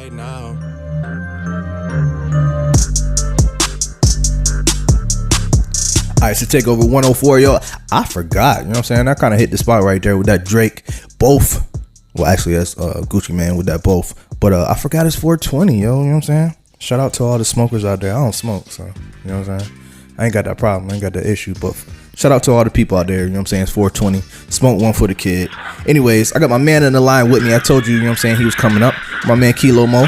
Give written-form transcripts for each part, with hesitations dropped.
right now. All right, so take over 104, yo. I forgot, you know what I'm saying? I kind of hit the spot right there with that Drake. Both. Well, actually, that's Gucci Man with that both. But I forgot it's 420, yo. You know what I'm saying? Shout out to all the smokers out there. I don't smoke, so, you know what I'm saying? I ain't got that problem. I ain't got that issue. But shout out to all the people out there. You know what I'm saying? It's 420. Smoke one for the kid. Anyways, I got my man in the line with me. I told you, you know what I'm saying? He was coming up. My man, Kilo M.O.E.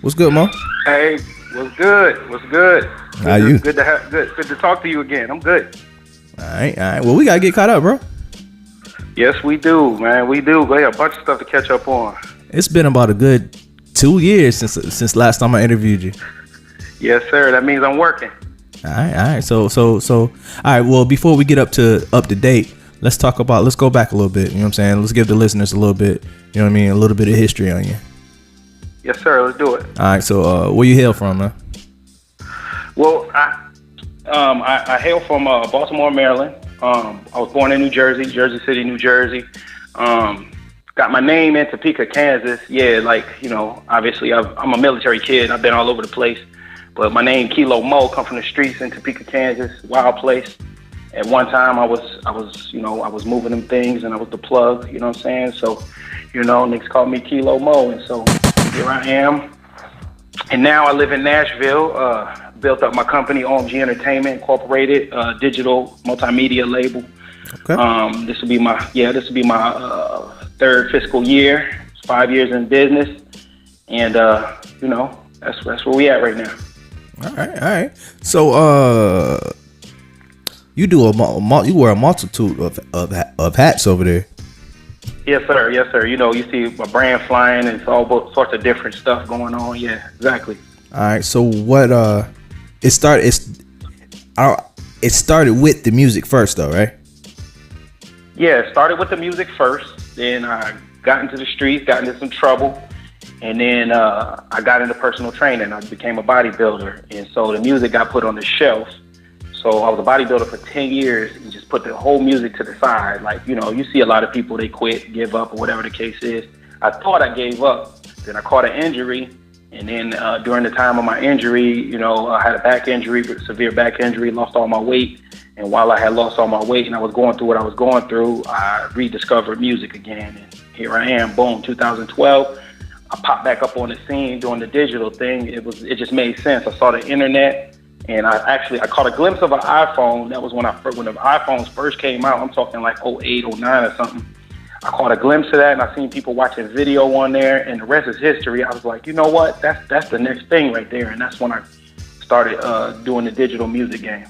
What's good, Mo? Hey, what's good? What's good? How you? Good to talk to you again. I'm good. All right. Well, we gotta get caught up, bro. Yes, we do, man. We do. We got a bunch of stuff to catch up on. It's been about a good 2 years since last time I interviewed you. Yes, sir. That means I'm working. All right. So, all right. Well, before we get up to date, let's go back a little bit. You know what I'm saying? Let's give the listeners a little bit. You know what I mean? A little bit of history on you. Yes, sir. Let's do it. All right. So, where you hail from, man? Well, I hail from Baltimore, Maryland. I was born in Jersey City, New Jersey. Got my name in Topeka, Kansas. Yeah, obviously I'm a military kid. I've been all over the place. But my name, Kilo M.O.E, come from the streets in Topeka, Kansas. Wild place. At one time, I was moving them things, and I was the plug. You know what I'm saying? So, niggas called me Kilo M.O.E, and so here I am. And now I live in Nashville. Built up my company, OMG Entertainment Incorporated, digital multimedia label. Okay. This will be my third fiscal year. It's 5 years in business, and that's where we at right now. All right. So, you you wear a multitude of hats over there. Yes, sir. You see my brand flying, and it's all sorts of different stuff going on. Yeah, exactly. All right. So what? It started with the music first, though, right? Yeah, it started with the music first. Then I got into the streets, got into some trouble, and then I got into personal training. I became a bodybuilder, and so the music got put on the shelf. So I was a bodybuilder for 10 years and just put the whole music to the side. You see a lot of people, they quit, give up, or whatever the case is. I thought I gave up. Then I caught an injury. And then during the time of my injury, I had a back injury, severe back injury, lost all my weight. And while I had lost all my weight and I was going through what I was going through, I rediscovered music again. And here I am, boom, 2012. I popped back up on the scene doing the digital thing. It just made sense. I saw the internet, and I caught a glimpse of an iPhone. That was when the iPhones first came out. I'm talking like 08, 09 or something. I caught a glimpse of that, and I seen people watching video on there, and the rest is history. I was like, you know what? That's the next thing right there, and that's when I started doing the digital music game.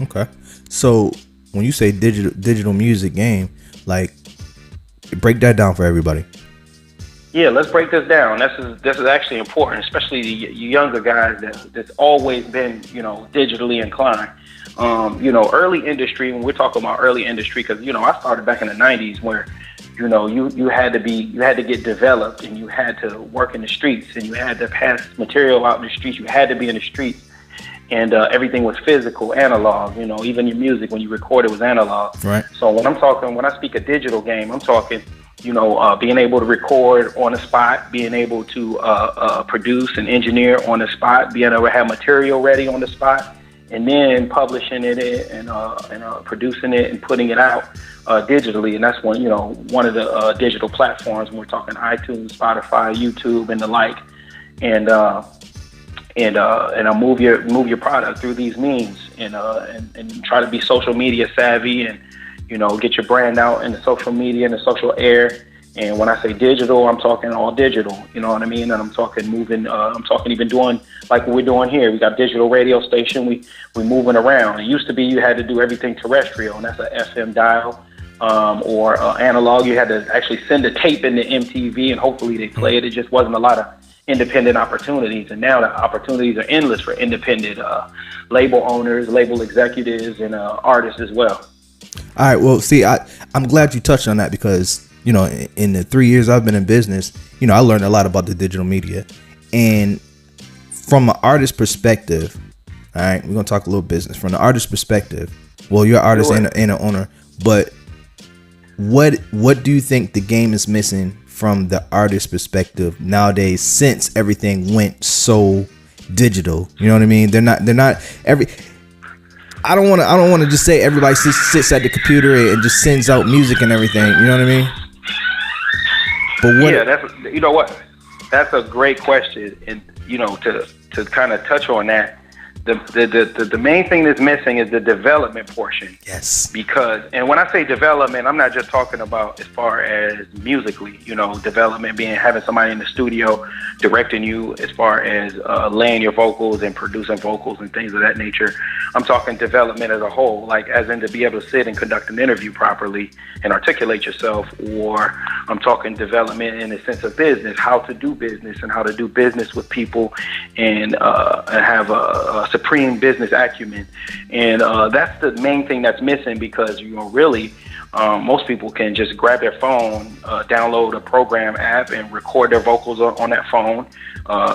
Okay. So when you say digital music game, break that down for everybody. Yeah, let's break this down. This is actually important, especially the younger guys that's always been, digitally inclined. Early industry, when we're talking about early industry, because, I started back in the 90s where, you had to get developed, and you had to work in the streets, and you had to pass material out in the streets. You had to be in the streets, and everything was physical, analog. Even your music, when you record, it was analog. Right. So when I speak a digital game, I'm talking, being able to record on the spot, being able to produce and engineer on the spot, being able to have material ready on the spot, and then publishing it and producing it and putting it out digitally. And that's one of the digital platforms when we're talking iTunes, Spotify, YouTube, and the like. And move your product through these means and try to be social media savvy and get your brand out in the social media and the social air. And when I say digital, I'm talking all digital, you know what I mean? And I'm talking even doing like what we're doing here. We got digital radio station. We moving around. It used to be you had to do everything terrestrial, and that's a FM dial or analog. You had to actually send a tape into MTV, and hopefully they play it. It just wasn't a lot of independent opportunities. And now the opportunities are endless for independent label owners, label executives, and artists as well. All right. Well, see, I'm glad you touched on that because, in the 3 years I've been in business, I learned a lot about the digital media. And from an artist perspective, all right, we're going to talk a little business. From the artist perspective, well, you're an artist and an owner, but what do you think the game is missing from the artist perspective nowadays, since everything went so digital? You know what I mean? They're not I don't want to just say everybody sits at the computer and just sends out music and everything. You know what I mean? But what? Yeah, that's a great question, and to kind of touch on that, the main thing that's missing is the development portion. Yes. Because, and when I say development, I'm not just talking about as far as musically, development being having somebody in the studio directing you as far as laying your vocals and producing vocals and things of that nature. I'm talking development as a whole, like as in to be able to sit and conduct an interview properly and articulate yourself. Or I'm talking development in the sense of business, how to do business and how to do business with people and have a supreme business acumen. And that's the main thing that's missing, because really most people can just grab their phone, download a program app and record their vocals on that phone,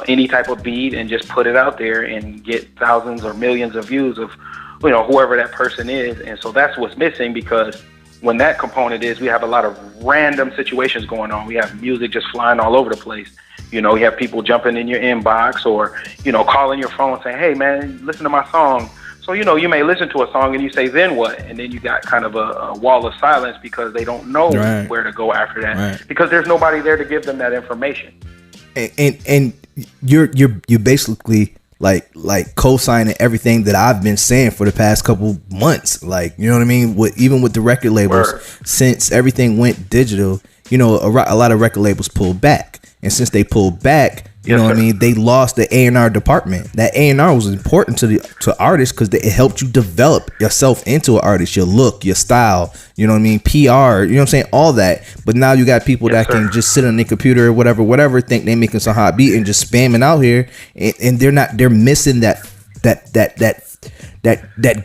any type of beat, and just put it out there and get thousands or millions of views of whoever that person is. And so that's what's missing, because when that component is, we have a lot of random situations going on. We have music just flying all over the place. You have people jumping in your inbox or, calling your phone saying, hey, man, listen to my song. So, you may listen to a song and you say, then what? And then you got kind of a wall of silence, because they don't know where to go after that, because there's nobody there to give them that information. And you're basically like co-signing everything that I've been saying for the past couple months. Like, you know what I mean? Even with the record labels, since everything went digital, a lot of record labels pulled back. And since they pulled back, you know what I mean, they lost the A&R department. That A&R was important to artists, because it helped you develop yourself into an artist, your look, your style, you know what I mean, PR, you know what I'm saying, all that. But now you got people that can just sit on their computer or whatever, think they making some hot beat and just spamming out here, and they're missing that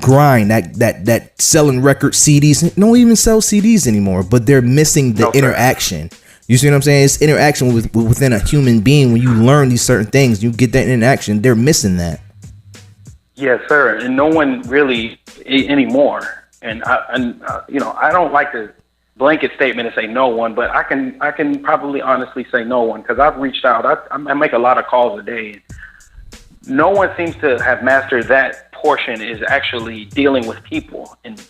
grind, that selling record CDs. No one even sell CDs anymore, but they're missing the interaction. You see what I'm saying? It's interaction within a human being. When you learn these certain things, you get that interaction. They're missing that. Yes, sir. And no one really anymore. And I don't like to blanket statement and say no one, but I can probably honestly say no one, because I've reached out. I make a lot of calls a day. No one seems to have mastered that portion, is actually dealing with people. And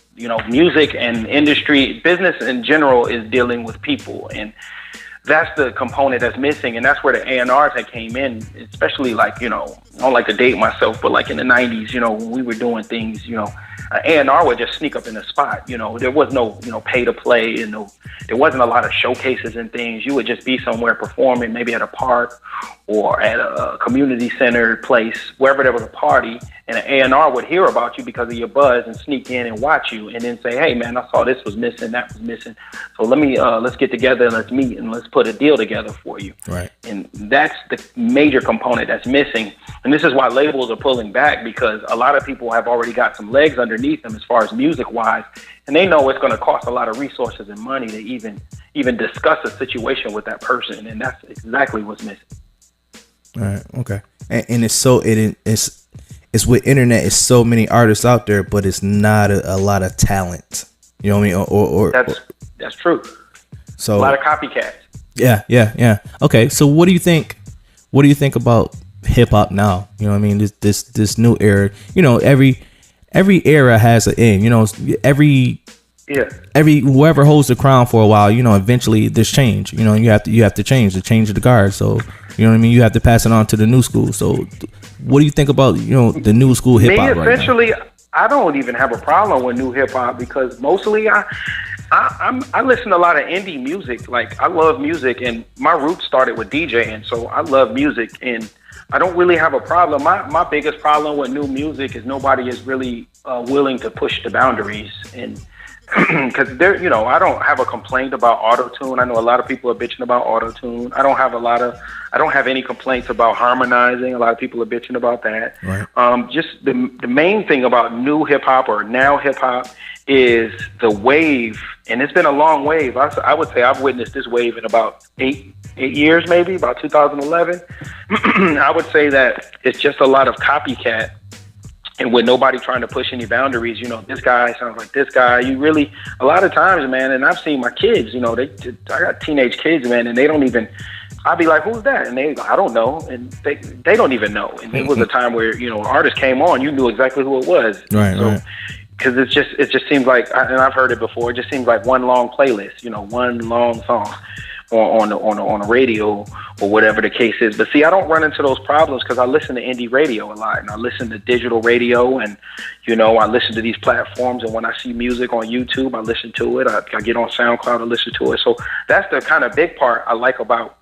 music and industry, business in general, is dealing with people, and that's the component that's missing. And that's where the A&Rs that came in, especially I don't like to date myself, but like in the 90s, when we were doing things, an A&R would just sneak up in the spot. There was no, pay to play, and there wasn't a lot of showcases and things. You would just be somewhere performing, maybe at a park or at a community center place, wherever there was a party, and an A&R would hear about you because of your buzz and sneak in and watch you, and then say, hey man, I saw this was missing, that was missing. So let's get together and let's meet and let's put a deal together for you. Right. And that's the major component that's missing. And this is why labels are pulling back, because a lot of people have already got some legs underneath them as far as music wise, and they know it's going to cost a lot of resources and money to even discuss a situation with that person, and that's exactly what's missing. All right. Okay. And it's with internet, it's so many artists out there, but it's not a lot of talent. You know what I mean? Or that's true. So a lot of copycats. Yeah. Okay. So what do you think about hip hop now? You know what I mean? This new era. Every era has an end. Every whoever holds the crown for a while, eventually there's change. You have to change the guard. So you know what I mean. You have to pass it on to the new school. So what do you think about the new school hip hop? Essentially, right now? I don't even have a problem with new hip hop, because mostly I listen to a lot of indie music. Like, I love music, and my roots started with DJing, so I love music, and I don't really have a problem. My biggest problem with new music is nobody is really willing to push the boundaries, and because I don't have a complaint about auto-tune. I know a lot of people are bitching about auto-tune. I don't have any complaints about harmonizing. A lot of people are bitching about that. Right. Just the main thing about new hip-hop or now hip-hop is the wave, and it's been a long wave. I would say I've witnessed this wave in about eight years, maybe, about 2011. I would say that it's just a lot of copycat and with nobody trying to push any boundaries, this guy sounds like this guy. You really, a lot of times, man, and I've seen my kids, I got teenage kids, man, and they don't even, I'd be like, who's that? And I don't know. And they don't even know. And it was a time where, an artist came on, you knew exactly who it was. Right. Because it just seems like, and I've heard it before, it just seems like one long playlist, one long song on the radio or whatever the case is. But see, I don't run into those problems because I listen to indie radio a lot, and I listen to digital radio, and I listen to these platforms. And when I see music on YouTube, I listen to it. I get on SoundCloud and listen to it. So that's the kind of big part I like about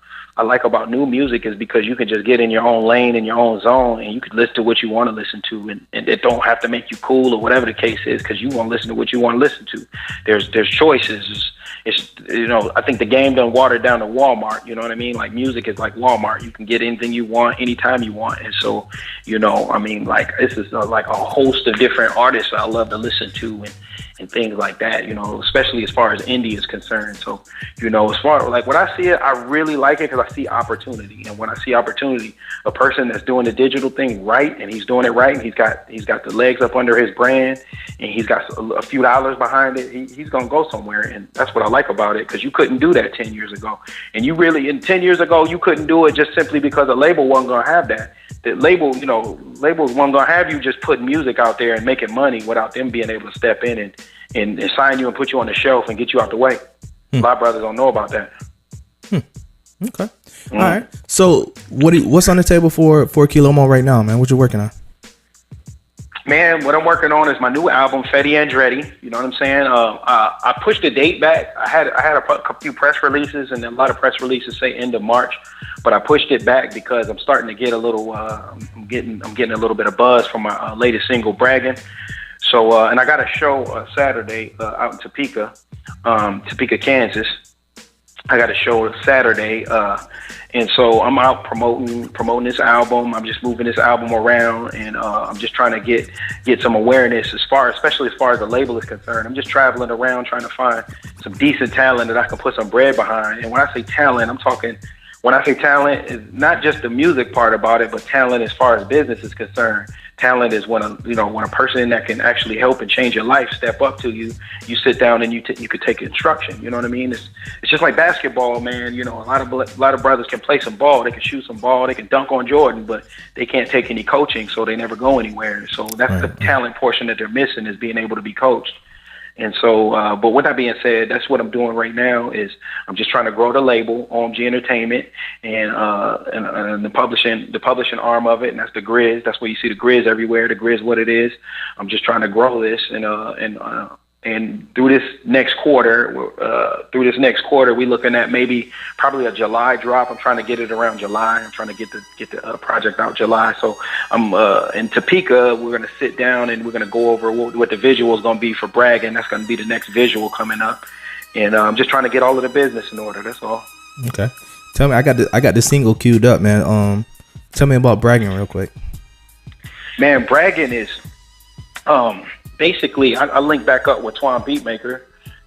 new music, is because you can just get in your own lane, in your own zone, and you can listen to what you want to listen to, and it don't have to make you cool or whatever the case is, because you want to listen to what you want to listen to. There's choices. It's I think the game done watered down to Walmart. You know what I mean? Like, music is like Walmart. You can get anything you want, anytime you want. And so, like, this is like a host of different artists I love to listen to, and things like that, especially as far as indie is concerned. So, as far like when I see it, I really like it because I see opportunity. And when I see opportunity, a person that's doing the digital thing right, and he's doing it right, and he's got the legs up under his brand, and he's got a few dollars behind it, he's gonna go somewhere. And that's what I like about it, because you couldn't do that 10 years ago. And you really, in 10 years ago, you couldn't do it just simply because a label wasn't gonna have that. The labels weren't gonna have you just put music out there and making money without them being able to step in and sign you and put you on the shelf and get you out the way. A lot of brothers don't know about that. Okay. All right. So what's on the table for Kilo M.O.E right now, man? What you working on? Man, what I'm working on is my new album, Fetty Andretti. You know what I'm saying? I pushed the date back. I had a few press releases, and a lot of press releases say end of March, but I pushed it back because I'm starting to get a little. I'm getting a little bit of buzz from my latest single, Braggin. So, and I got a show Saturday out in Topeka, Kansas. I got a show Saturday, and so I'm out promoting this album. I'm just moving this album around, and I'm just trying to get some awareness especially as far as the label is concerned. I'm just traveling around trying to find some decent talent that I can put some bread behind. And when I say talent, when I say talent, is not just the music part about it, but talent as far as business is concerned. Talent is when a person that can actually help and change your life step up to you. You sit down and you could take instruction. You know what I mean? It's just like basketball, man. A lot of brothers can play some ball. They can shoot some ball. They can dunk on Jordan, but they can't take any coaching, so they never go anywhere. So that's the talent portion that they're missing, is being able to be coached. And so, but with that being said, that's what I'm doing right now. Is I'm just trying to grow the label, OMG Entertainment, and the publishing arm of it, and that's the Grizz. That's where you see the Grizz everywhere. The Grizz, what it is. I'm just trying to grow this, and through this next quarter, we're looking at probably a July drop. I'm trying to get it around July. I'm trying to get the project out July. So I'm in Topeka. We're gonna sit down and we're gonna go over what the visual is gonna be for Braggin. That's gonna be the next visual coming up, and I'm just trying to get all of the business in order. That's all. Okay. Tell me, I got the single queued up, man. Tell me about Braggin real quick. Man, Braggin is basically, I linked back up with Twan Beatmaker,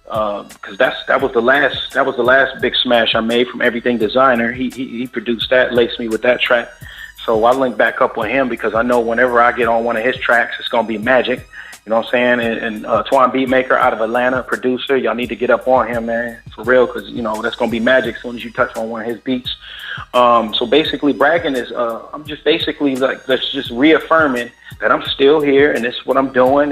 because that was the last big smash I made from Everything Designer. He produced that, laced me with that track. So I linked back up with him because I know whenever I get on one of his tracks, it's gonna be magic. You know what I'm saying? And Twan Beatmaker out of Atlanta, producer, y'all need to get up on him, man, for real, because that's gonna be magic as soon as you touch on one of his beats. So basically, Braggin is I'm just basically like just reaffirming that I'm still here, and this is what I'm doing,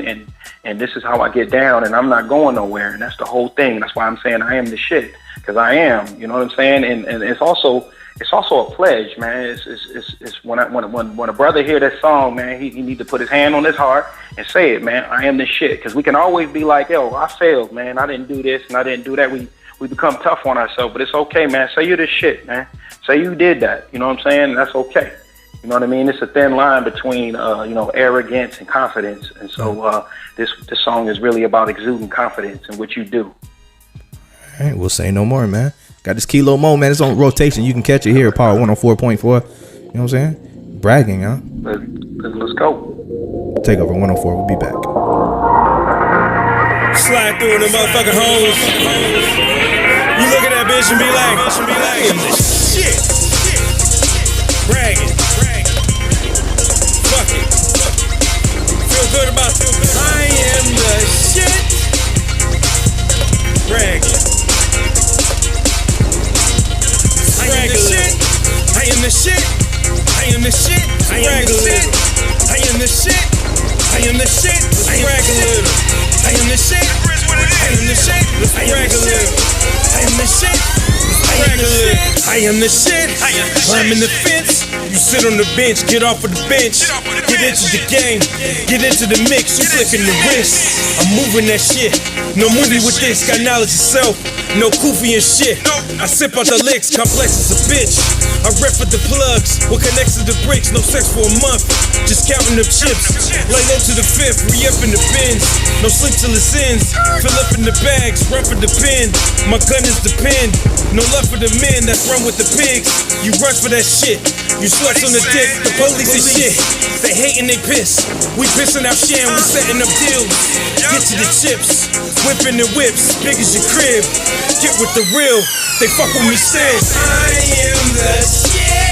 and this is how I get down, and I'm not going nowhere, and that's the whole thing. That's why I'm saying I am the shit, because I am. You know what I'm saying? And it's also a pledge, man. It's when a brother hear that song, man, he need to put his hand on his heart and say it, man. I am the shit, because we can always be like, yo, I failed, man. I didn't do this and I didn't do that. We become tough on ourselves, but it's okay, man. Say you're the shit, man. Say you did that. You know what I'm saying? That's okay. You know what I mean? It's a thin line between, arrogance and confidence. And so this song is really about exuding confidence in what you do. All right, we'll say no more, man. Got this Kilo M.O.E, man. It's on rotation. You can catch it here, Power 104.4. You know what I'm saying? Bragging, huh? Let's go. Takeover 104. We'll be back. Slide through in the motherfucking hoes. You look at that bitch and be like, I am the shit. Bragging. Fuck it. the shit. I am the shit. I am the shit. I am the shit. I brag a little. I am the shit. I am the shit. I brag a little. I am the shit. I am the shit. I am the shit. Climbing the fence. You sit on the bench. Get off of the bench. Get into the game. Get into the mix. You flicking the wrist. I'm moving that shit. No movie with this. Got knowledge of self. No koofy and shit. I sip out the licks. Complex as a bitch. I rep for the plugs. What connects to the bricks? No sex for a month. Just counting the chips. Lay low to the fifth. Re-up in the bins. No sleep till it ends. Fill up in the bags. Run for the pen. My gun is the pen. No love for the men that run with the pigs. You run for that shit. You sluts on the dick. The police and shit. They hate and they piss. We pissing out shit and we setting up deals. Get to the chips. Whipping the whips. Big as your crib. Get with the real. They fuck with me still. I am the shit.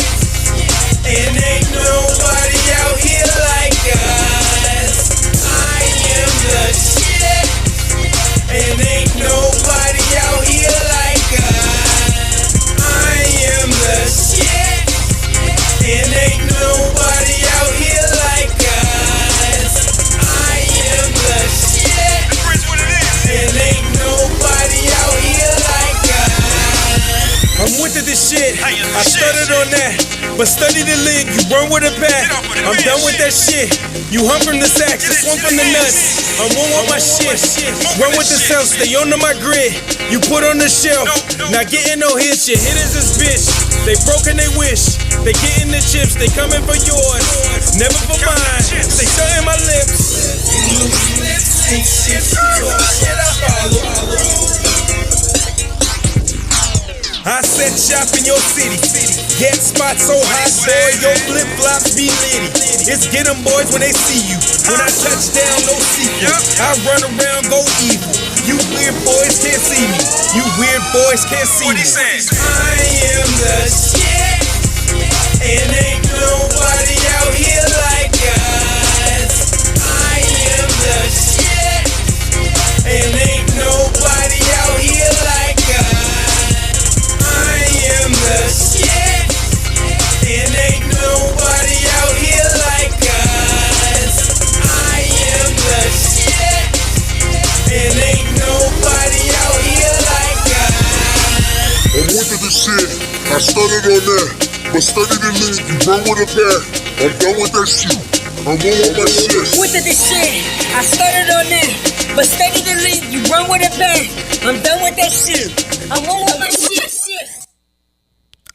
And ain't nobody out here like us. I am the shit. And ain't nobody out here like us. I am the shit. And ain't nobody out here like us. I am the shit. And ain't nobody out here like us. I'm with this shit. I started on that. But study the league, you run with a bat. I'm done with that shit. You hung from the sacks, I swung from the nuts. I'm on my shit. Run with the cells, stay under my grid. You put on the shelf, not getting no hits. Your hitters is bitch. They broke and they wish. They getting the chips, they coming for yours. Never for mine. They shutting my lips. Ain't shit, shit I follow. I set shop in your city. Get spots so hot, boy, your flip-flops be litty. It's get 'em boys when they see you. When I touch down, no sequel. I run around, go evil. You weird boys can't see me. You weird boys can't see me. I am the shit. And ain't nobody out here like us. I am the shit. And ain't nobody out here like us. I am the shit. And ain't nobody out here like us. I am the shit. And ain't nobody out here like us. I'm with the shit. I started on that. But study the league, you run with a bat. I'm done with that shit. I'm on with my shit. With the shit. I started on that. But study the league, you run with a bat. I'm done with that shit. I'm on with my shit.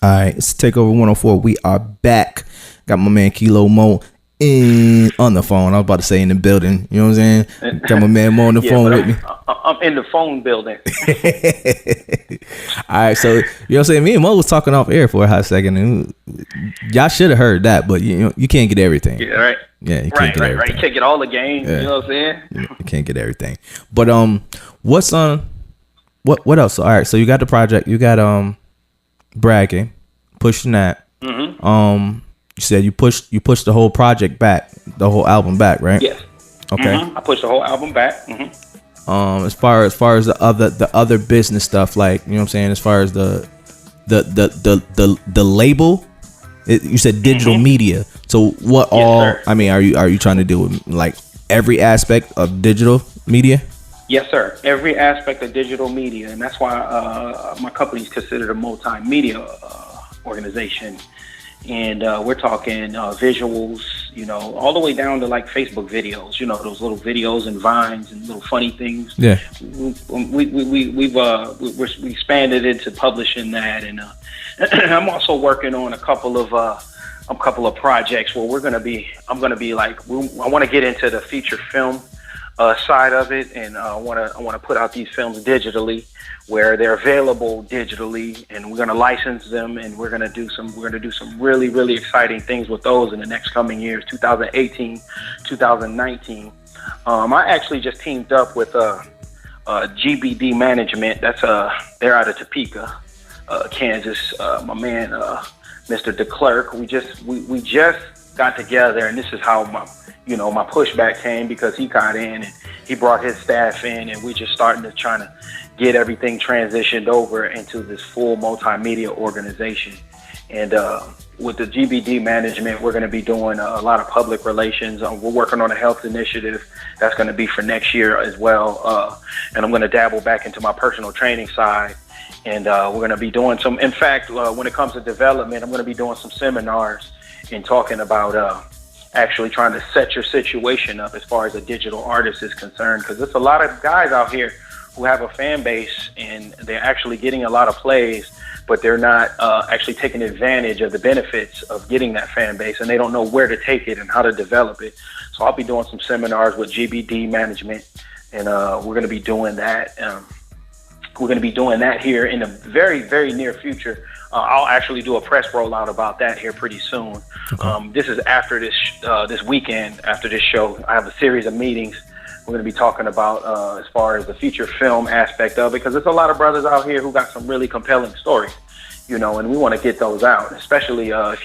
Alright, it's Takeover 104. We are back. Got my man Kilo M.O.E on the phone. I was about to say in the building. You know what I'm saying? Got my man M.O.E on the phone with me. I'm in the phone building. Alright, so you know what I'm saying? Me and M.O.E was talking off air for a hot second. And y'all should have heard that, but you know, you can't get everything. Yeah, right. Yeah, you can't get everything. Right. You can't get all the games. Yeah. You know what I'm saying? You can't get everything. But what's on? What else? All right, so you got the project. You got Braggin, pushing that. Mm-hmm. You said you pushed the whole project back, the whole album back, right? Yes. Okay. Mm-hmm. I pushed the whole album back. Mm-hmm. As far as the other business stuff, like, you know what I'm saying, as far as the label, you said digital media. So what sir. I mean, are you trying to do with like every aspect of digital media? Yes, sir. Every aspect of digital media, and that's why my company is considered a multimedia organization. And we're talking visuals, you know, all the way down to like Facebook videos, you know, those little videos and vines and little funny things. Yeah. We expanded into publishing that, and I'm also working on a couple of projects where I'm gonna be like, I want to get into the feature film side of it, and I want to put out these films digitally, where they're available digitally, and we're going to license them, and we're going to do some really, really exciting things with those in the next coming years, 2018, 2019. I actually just teamed up with GBD Management. They're out of Topeka, Kansas. My man, Mr. DeClerc. We just got together, and this is how my pushback came, because he got in and he brought his staff in, and we're just starting to trying to get everything transitioned over into this full multimedia organization. And with the GBD management, we're going to be doing a lot of public relations. We're working on a health initiative that's going to be for next year as well. And I'm going to dabble back into my personal training side. And we're going to be doing some, in fact, when it comes to development, I'm going to be doing some seminars and talking about actually trying to set your situation up as far as a digital artist is concerned. Because there's a lot of guys out here who have a fan base and they're actually getting a lot of plays, but they're not actually taking advantage of the benefits of getting that fan base, and they don't know where to take it and how to develop it. So I'll be doing some seminars with GBD management, and we're going to be doing that. We're going to be doing that here in the very, very near future. I'll actually do a press rollout about that here pretty soon. Okay. This is after this weekend, after this show. I have a series of meetings we're going to be talking about as far as the feature film aspect of it, because there's a lot of brothers out here who got some really compelling stories, you know, and we want to get those out, especially if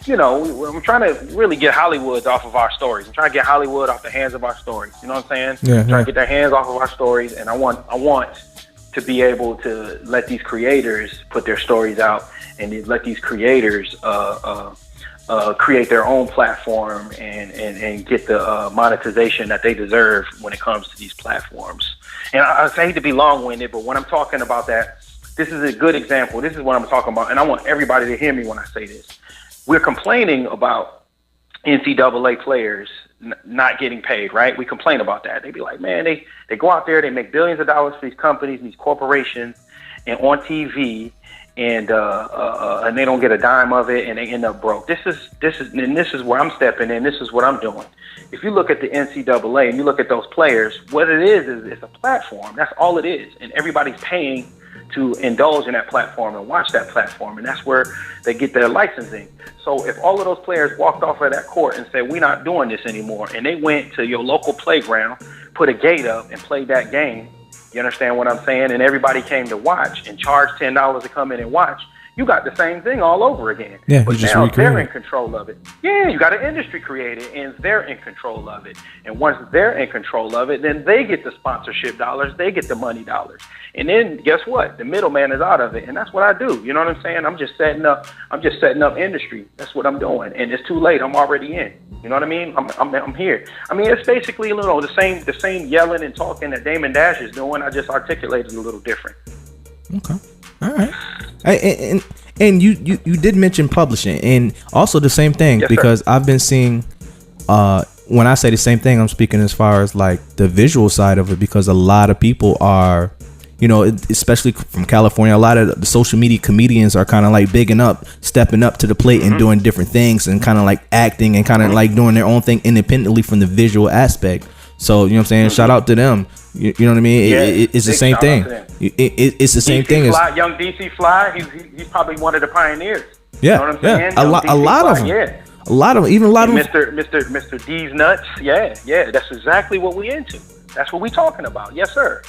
I'm trying to really get Hollywood off of our stories. I'm trying to get Hollywood off the hands of our stories. You know what I'm saying? Yeah. Trying to get their hands off of our stories, and I want to be able to let these creators put their stories out and let these creators create their own platform and get the monetization that they deserve when it comes to these platforms. And I hate to be long-winded, but when I'm talking about that, this is a good example. This is what I'm talking about, and I want everybody to hear me when I say this. We're complaining about NCAA players not getting paid, right? We complain about that. They be like, man, they go out there, they make billions of dollars for these companies, these corporations, and on TV, and they don't get a dime of it, and they end up broke. This is where I'm stepping in. This is what I'm doing. If you look at the NCAA and you look at those players, what it is it's a platform. That's all it is, and everybody's paying to indulge in that platform and watch that platform, and that's where they get their licensing. So if all of those players walked off of that court and said, we're not doing this anymore, and they went to your local playground, put a gate up, and played that game, you understand what I'm saying? And everybody came to watch and charged $10 to come in and watch. You got the same thing all over again. Yeah, but now they're in control of it. Yeah, you got an industry created, and they're in control of it. And once they're in control of it, then they get the sponsorship dollars, they get the money dollars. And then guess what? The middleman is out of it, and that's what I do. You know what I'm saying? I'm just setting up industry. That's what I'm doing. And it's too late. I'm already in. You know what I mean? I'm here. I mean, it's basically the same yelling and talking that Damon Dash is doing. I just articulated it a little different. Okay. All right. And you did mention publishing, and also the same thing, yes, because sir. I've been seeing when I say the same thing, I'm speaking as far as like the visual side of it, because a lot of people are, you know, especially from California, a lot of the social media comedians are kind of like stepping up to the plate and doing different things and kind of like acting and kind of like doing their own thing independently from the visual aspect. So, you know what I'm saying? Shout out to them. You know what I mean? Yeah, it's the same thing. It's the same DC thing. Fly, young DC Fly, he's probably one of the pioneers. Yeah, you know what I'm saying? A lot of them. Yeah. A lot of them. Mr. D's nuts. Yeah. That's exactly what we into. That's what we talking about. Yes, sir.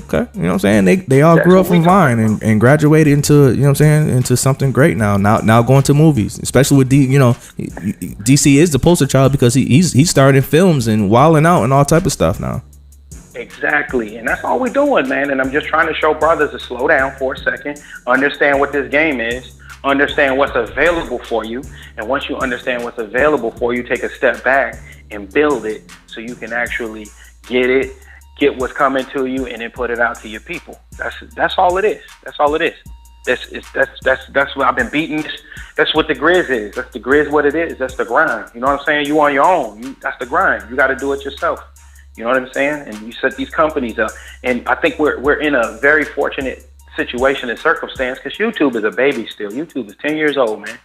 Okay, you know what I'm saying? They all grew up from Vine and graduated into, you know what I'm saying, into something great now going to movies, especially with DC is the poster child because he's starting films and wilding out and all type of stuff now. Exactly, and that's all we're doing, man. And I'm just trying to show brothers to slow down for a second, understand what this game is, understand what's available for you, and once you understand what's available for you, take a step back and build it so you can actually get what's coming to you, and then put it out to your people. That's all it is. That's all it is. That's what I've been beating. That's what the Grizz is. That's the Grizz. What it is. That's the grind. You know what I'm saying? You on your own. That's the grind. You got to do it yourself. You know what I'm saying? And you set these companies up. And I think we're in a very fortunate situation and circumstance because YouTube is a baby still. YouTube is 10 years old, man.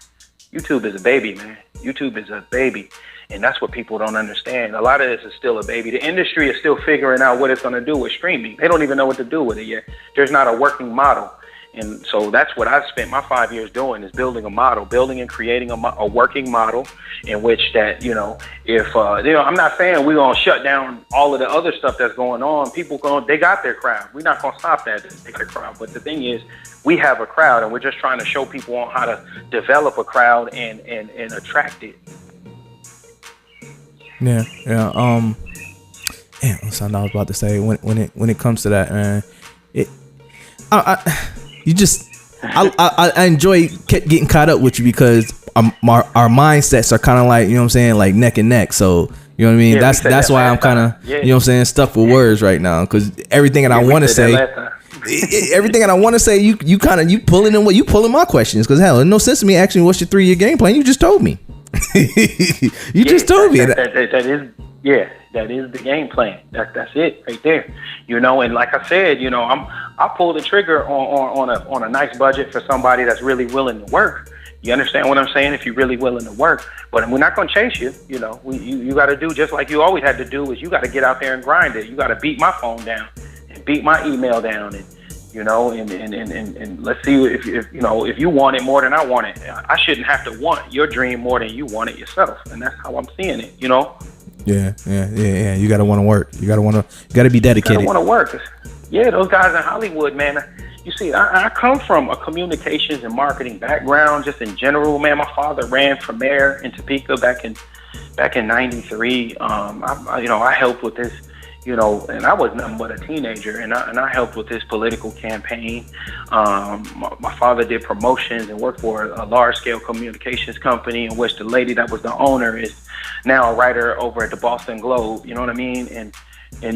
YouTube is a baby, man. YouTube is a baby. And that's what people don't understand. A lot of this is still a baby. The industry is still figuring out what it's going to do with streaming. They don't even know what to do with it yet. There's not a working model. And so that's what I've spent my 5 years doing, is building a model, building and creating a working model in which that, if, I'm not saying we're going to shut down all of the other stuff that's going on. They got their crowd. We're not going to stop that. They got their crowd. But the thing is, we have a crowd, and we're just trying to show people on how to develop a crowd and attract it. Yeah. Something I was about to say when it comes to that, man. I enjoy getting caught up with you because our mindsets are kind of like, you know what I'm saying, like neck and neck. So you know what I mean. Yeah, that's why I'm kind of you know what I'm saying, stuck with words right now because everything that I want to say. Everything that I want to say, you pulling my questions because hell, there's no sense in me asking what's your 3-year game plan. You just told me. You just told me that is the game plan. That's it right there. You know, and like I said, you know, I pull the trigger on a nice budget for somebody that's really willing to work. You understand what I'm saying? If you're really willing to work, but we're not gonna chase you. You know, you got to do just like you always had to do, is you got to get out there and grind it. You got to beat my phone down and beat my email down, and you know, and let's see if you know, if you want it more than I want it. I shouldn't have to want your dream more than you want it yourself, and that's how I'm seeing it. You know. Yeah. You gotta want to work. You gotta be dedicated. You gotta want to work. Yeah, those guys in Hollywood, man. You see, I come from a communications and marketing background, just in general, man. My father ran for mayor in Topeka back in '93. I helped with this, you know, and I was nothing but a teenager, and I helped with this political campaign. My father did promotions and worked for a large-scale communications company in which the lady that was the owner is now a writer over at the Boston Globe. You know what I mean? And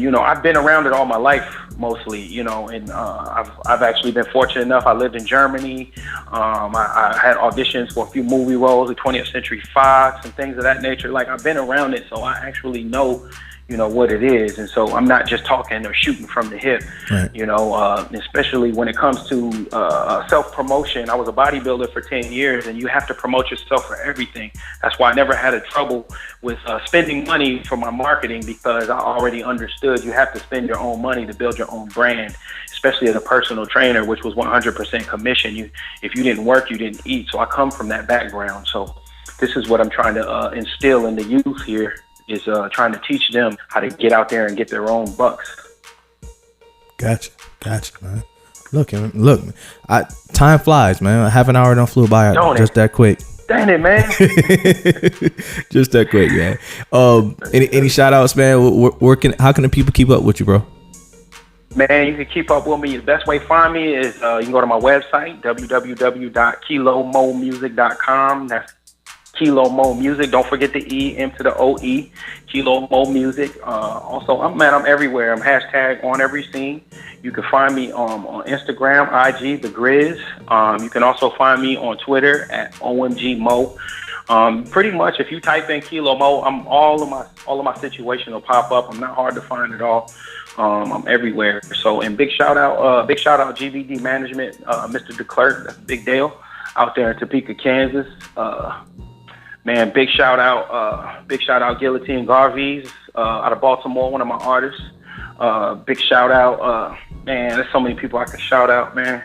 you know, I've been around it all my life, mostly, you know, and I've actually been fortunate enough. I lived in Germany. I had auditions for a few movie roles at 20th Century Fox and things of that nature. Like, I've been around it, so I actually know, you know, what it is. And so I'm not just talking or shooting from the hip, right. You know, especially when it comes to self-promotion. I was a bodybuilder for 10 years, and you have to promote yourself for everything. That's why I never had a trouble with spending money for my marketing, because I already understood you have to spend your own money to build your own brand, especially as a personal trainer, which was 100% commission. If you didn't work, you didn't eat. So I come from that background. So this is what I'm trying to instill in the youth here, is trying to teach them how to get out there and get their own bucks. Gotcha, man. Look, time flies, man. Half an hour don't flew by just that quick. Dang it, man. Just that quick, man. Any shout outs, man? How can the people keep up with you, bro? Man, you can keep up with me. The best way to find me is you can go to my website, www.kilomomusic.com. That's Kilo M.O.E Music. Don't forget the E, M to the O-E. Kilo M.O Music. Also, I'm everywhere. I'm hashtag on every scene. You can find me on Instagram, IG, The Grizz. You can also find me on Twitter at OMGMO. Pretty much, if you type in Kilo M.O, all of my situation will pop up. I'm not hard to find at all. I'm everywhere. So, and big shout out GVD Management, Mr. DeClerc. That's Big Dale out there in Topeka, Kansas. Man, big shout out Guillotine Garvey's out of Baltimore, one of my artists. Big shout out, man, there's so many people I can shout out, man.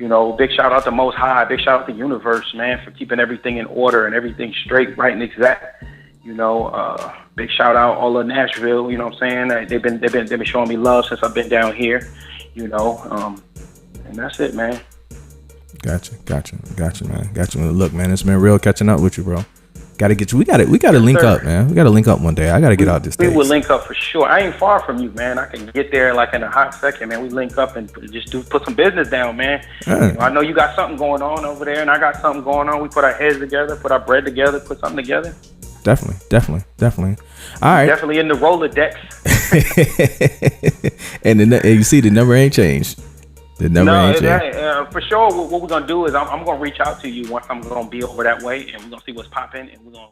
You know, big shout out to Most High, big shout out to Universe, man, for keeping everything in order and everything straight, right and exact. You know, big shout out all of Nashville, you know what I'm saying? They've been showing me love since I've been down here, you know, and that's it, man. Gotcha, man. Look, man, it's been real catching up with you, bro. Gotta get you. We gotta link up, man. We gotta link up one day. I gotta get out this day. We will link up for sure. I ain't far from you, man. I can get there like in a hot second, man. We link up and just put some business down, man. You know, I know you got something going on over there, and I got something going on. We put our heads together, put our bread together, put something together. Definitely. All right. Definitely in the Rolodex. And you see, the number ain't changed. The number ain't changed. For sure, what we're gonna do is I'm gonna reach out to you once I'm gonna be over that way, and we're gonna see what's popping, and we're gonna